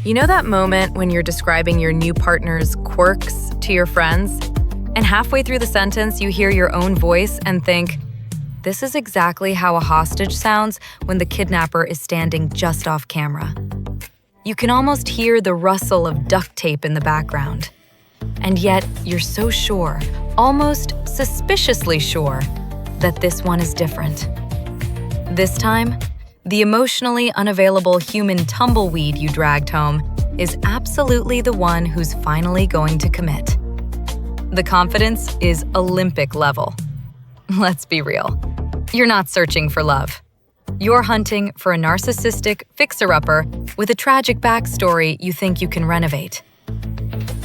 You know that moment when you're describing your new partner's quirks to your friends, and halfway through the sentence you hear your own voice and think, this is exactly how a hostage sounds when the kidnapper is standing just off camera. You can almost hear the rustle of duct tape in the background. And yet, you're so sure, almost suspiciously sure, that this one is different. This time, the emotionally unavailable human tumbleweed you dragged home is absolutely the one who's finally going to commit. The confidence is Olympic level. Let's be real. You're not searching for love. You're hunting for a narcissistic fixer-upper with a tragic backstory you think you can renovate.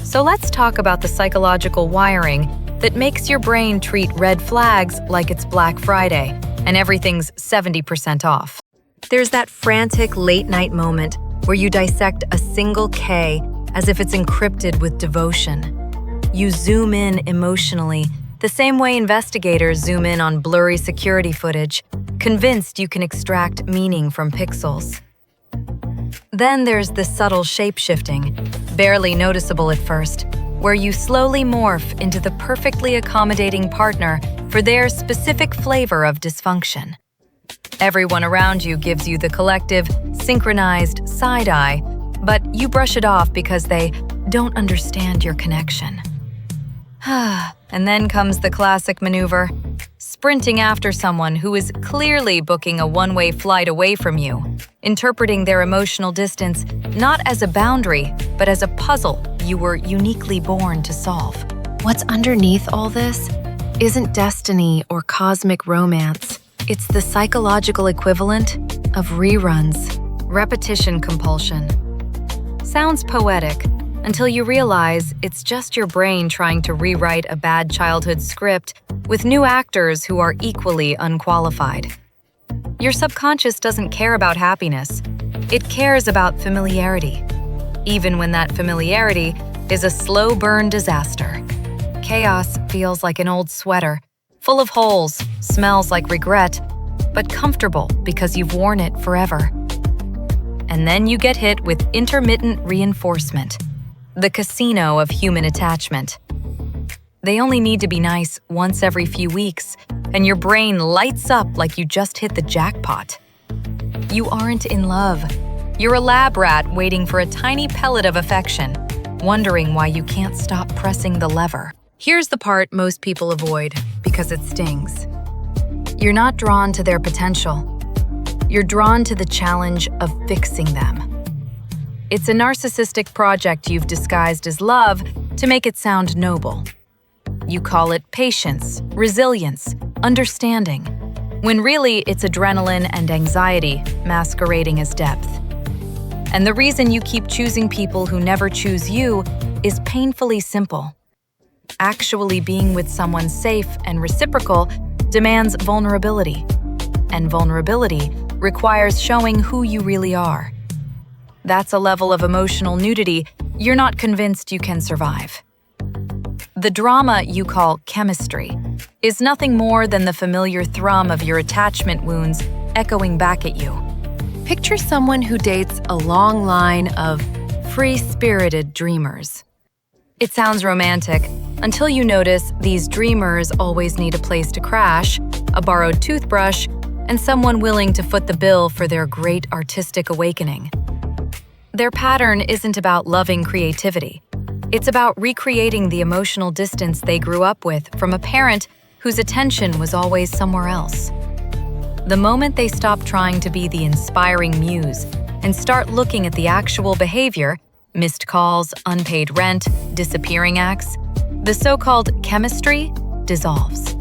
So let's talk about the psychological wiring that makes your brain treat red flags like it's Black Friday and everything's 70% off. There's that frantic late-night moment where you dissect a single K as if it's encrypted with devotion. You zoom in emotionally, the same way investigators zoom in on blurry security footage, convinced you can extract meaning from pixels. Then there's the subtle shape-shifting, barely noticeable at first, where you slowly morph into the perfectly accommodating partner for their specific flavor of dysfunction. Everyone around you gives you the collective, synchronized side-eye, but you brush it off because they don't understand your connection. And then comes the classic maneuver, sprinting after someone who is clearly booking a one-way flight away from you, interpreting their emotional distance not as a boundary, but as a puzzle you were uniquely born to solve. What's underneath all this isn't destiny or cosmic romance. It's the psychological equivalent of reruns, repetition compulsion. Sounds poetic until you realize it's just your brain trying to rewrite a bad childhood script with new actors who are equally unqualified. Your subconscious doesn't care about happiness. It cares about familiarity, even when that familiarity is a slow burn disaster. Chaos feels like an old sweater, full of holes, smells like regret, but comfortable because you've worn it forever. And then you get hit with intermittent reinforcement, the casino of human attachment. They only need to be nice once every few weeks, and your brain lights up like you just hit the jackpot. You aren't in love. You're a lab rat waiting for a tiny pellet of affection, wondering why you can't stop pressing the lever. Here's the part most people avoid because it stings. You're not drawn to their potential. You're drawn to the challenge of fixing them. It's a narcissistic project you've disguised as love to make it sound noble. You call it patience, resilience, understanding, when really it's adrenaline and anxiety masquerading as depth. And the reason you keep choosing people who never choose you is painfully simple. Actually being with someone safe and reciprocal demands vulnerability, and vulnerability requires showing who you really are. That's a level of emotional nudity you're not convinced you can survive. The drama you call chemistry is nothing more than the familiar thrum of your attachment wounds echoing back at you. Picture someone who dates a long line of free-spirited dreamers. It sounds romantic until you notice these dreamers always need a place to crash, a borrowed toothbrush, and someone willing to foot the bill for their great artistic awakening. Their pattern isn't about loving creativity. It's about recreating the emotional distance they grew up with from a parent whose attention was always somewhere else. The moment they stop trying to be the inspiring muse and start looking at the actual behavior, missed calls, unpaid rent, disappearing acts, the so-called chemistry dissolves.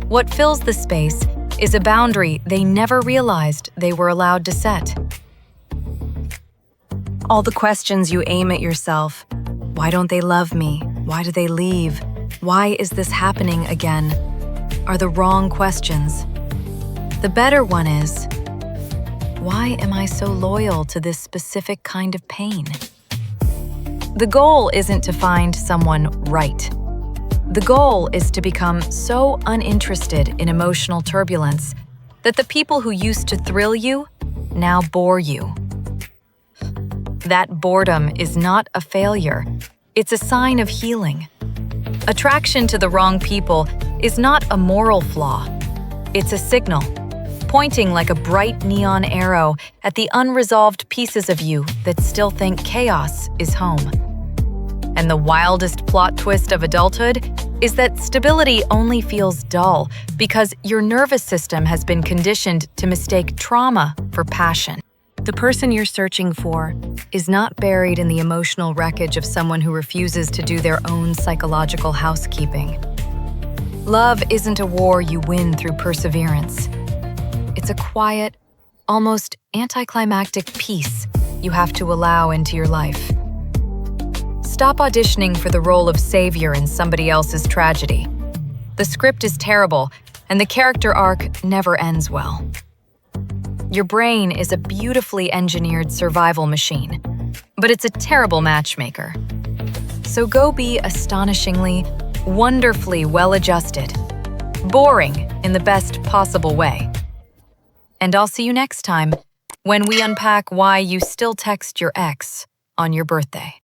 What fills the space is a boundary they never realized they were allowed to set. All the questions you aim at yourself, why don't they love me? Why do they leave? Why is this happening again? Are the wrong questions. The better one is, why am I so loyal to this specific kind of pain? The goal isn't to find someone right. The goal is to become so uninterested in emotional turbulence that the people who used to thrill you now bore you. That boredom is not a failure. It's a sign of healing. Attraction to the wrong people is not a moral flaw. It's a signal, pointing like a bright neon arrow at the unresolved pieces of you that still think chaos is home. And the wildest plot twist of adulthood is that stability only feels dull because your nervous system has been conditioned to mistake trauma for passion. The person you're searching for is not buried in the emotional wreckage of someone who refuses to do their own psychological housekeeping. Love isn't a war you win through perseverance. It's a quiet, almost anticlimactic peace you have to allow into your life. Stop auditioning for the role of savior in somebody else's tragedy. The script is terrible, and the character arc never ends well. Your brain is a beautifully engineered survival machine, but it's a terrible matchmaker. So go be astonishingly, wonderfully well-adjusted, boring in the best possible way. And I'll see you next time when we unpack why you still text your ex on your birthday.